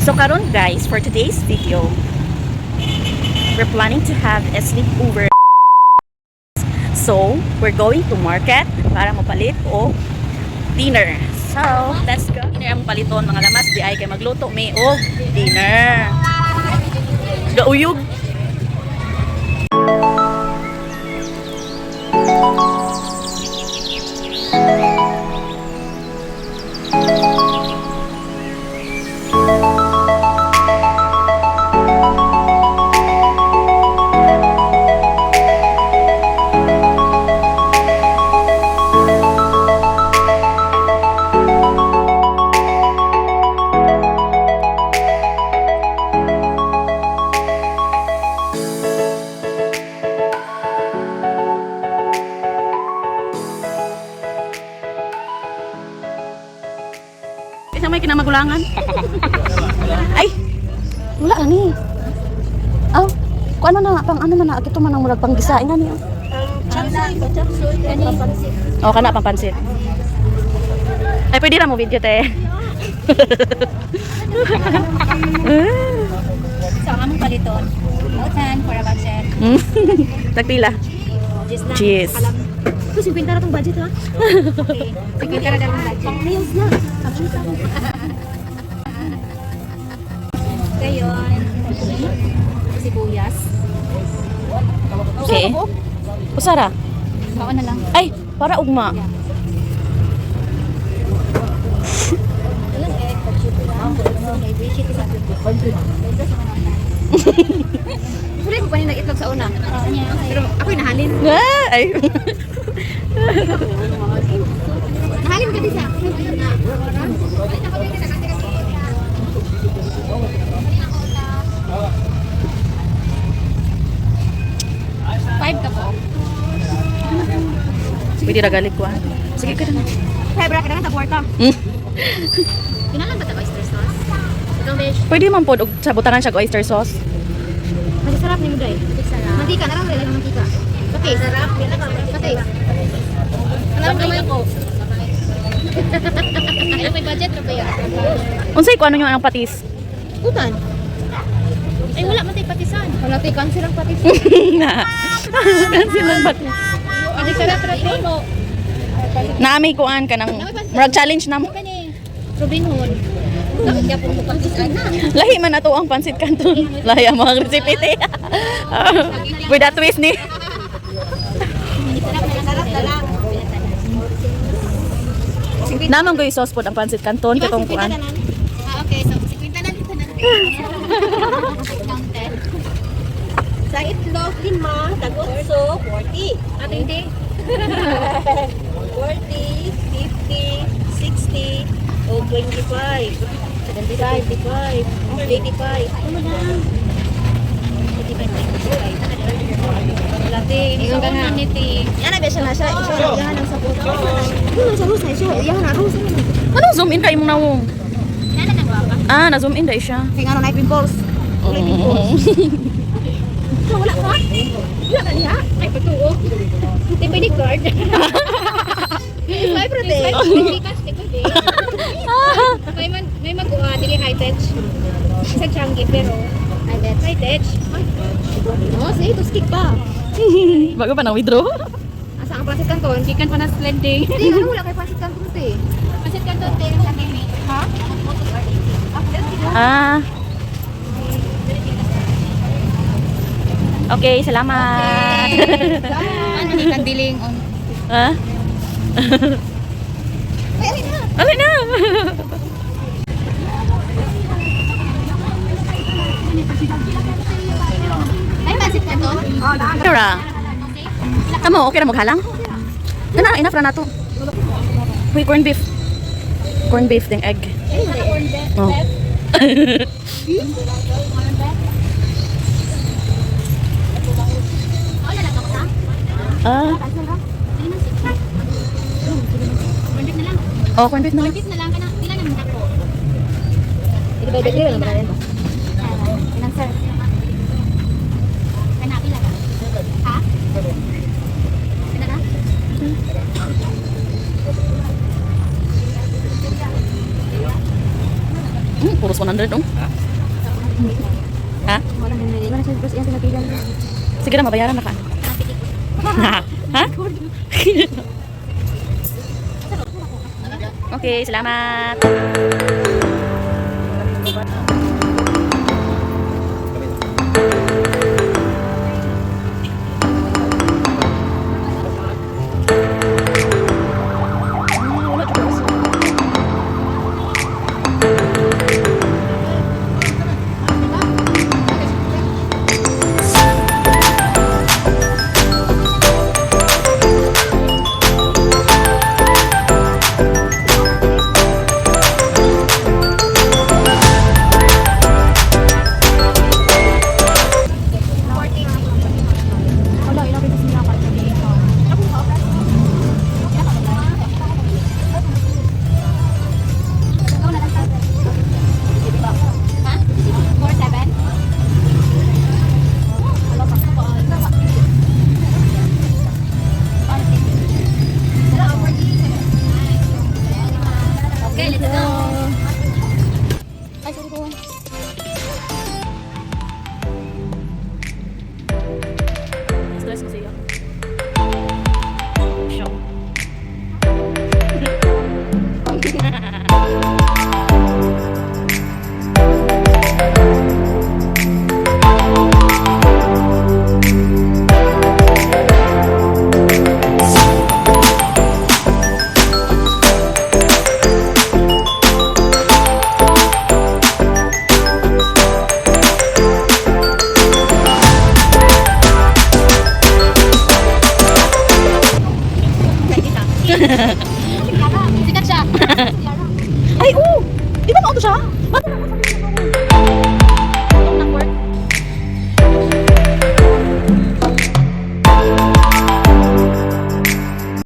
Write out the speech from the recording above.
So karon guys, for today's video, we're planning to have a sleepover. So, we're going to market para mapalit o dinner. So, let's go. Dinner ang paliton mga lamas, di ay kay magluto may o dinner. Gauyog. Isa may kinamagulangan. Ay! Wala na ni. Oh, kung ano na, pang ano na ito man ang murag pang gisain na niyo. Oh, kana pang pansit. Ay, pwede na mo video te. So, among paliton. Otan for a budget. Tagpila. Cheese. Ito, 50 na itong budget ha? Okay. 50 na itong budget. Pang nails na. Gayon. Sibuyas. Okay. Usara. Baka na lang. Ay, para ugma. Ilang egg. Pwede ko pa rin nag-itlog sa una. Pero ako'y nahalin. Ay. Nahalin ka din sa. Five ka po. Pwede ragalit ko ah. Sige ka na. Five ra ka na sa kwarta. Pinalan ba ito oyster sauce? Itong dish. Pwede man po sa butangan siya oyster sauce. Masih sarap ni Muday. Mantika na lang rin ang mantika. Patis. Sarap. Patis. Alam mo ako. Ayaw may budget na ba yan? Unsay ko ano yung anong patis? Utan. Ay wala matay patisan. Wala tay cancel ang patis. Na. Cancel ang patis. Hindi sarap rin mo. Naamay kuan ka ng murag challenge na mo. Kani. Robin Hood. Bakit ka pong patisan na? Lahi man ato ang pansit canton. Lahi ang mga recipe. With that twist ni. Sarap na lang. Naman ko yung sauce po ang pansit canton katong kuan. Okay, so 50 na dito na. Counted. Sa itlog, 5, tag-utso, 40. Ato hindi. 40, 50, 60, o 25. 75, 85. Lati, hindi ko na niti. Yan na, siya na siya. Yan ang sabot. Yan sa rusa, siya. Yan na, rusa. Ano zoom in kay imong nawong? Nana nang wapa. Ah, na zoom in dai siya. Kaya nga na, pimples. Wala ka? Wala ka niya? Ay, patuo. Di pwede guard. May protect. Hindi ka, di pwede. May mag-uwa, dili high tech. Sa Changi, pero high tech. Oh, sige, tuskik pa. Bago pa na withdraw. Asa ang Pasit Canton? Gikan pa na slending. Hindi, ano wala kay pasit kang tunti. Pasit Canton, tayo sa kimi. Ha? Ah. Okay, salamat. Ano ni kandiling on? Ha? Ay, alin na. Alin na. Ay, Pasit Canton? Kira. Tamo, okay na maghalang? Na, enough na nato. Uy, corned beef. Corned beef ding egg. Oh. Ah. Oh, corned beef na lang. Corned beef na lang ka na. Pila naman ako. Hindi ba, dagli lang ba yan? Ilang sir? Kana pila ka? Ha? Pila ka? Puros 100 oh. Ha? Wala na nila. Wala siya terus yang tinatigan. Sige na, mabayaran na ka. Ha? Okay, salamat. Wala, ilapit sa sinapat. Okay, let's go. Ay, sorry po. Stress kasi yun. Show. Sikat siya. Ay, oh! Di ba mauto siya? Ba't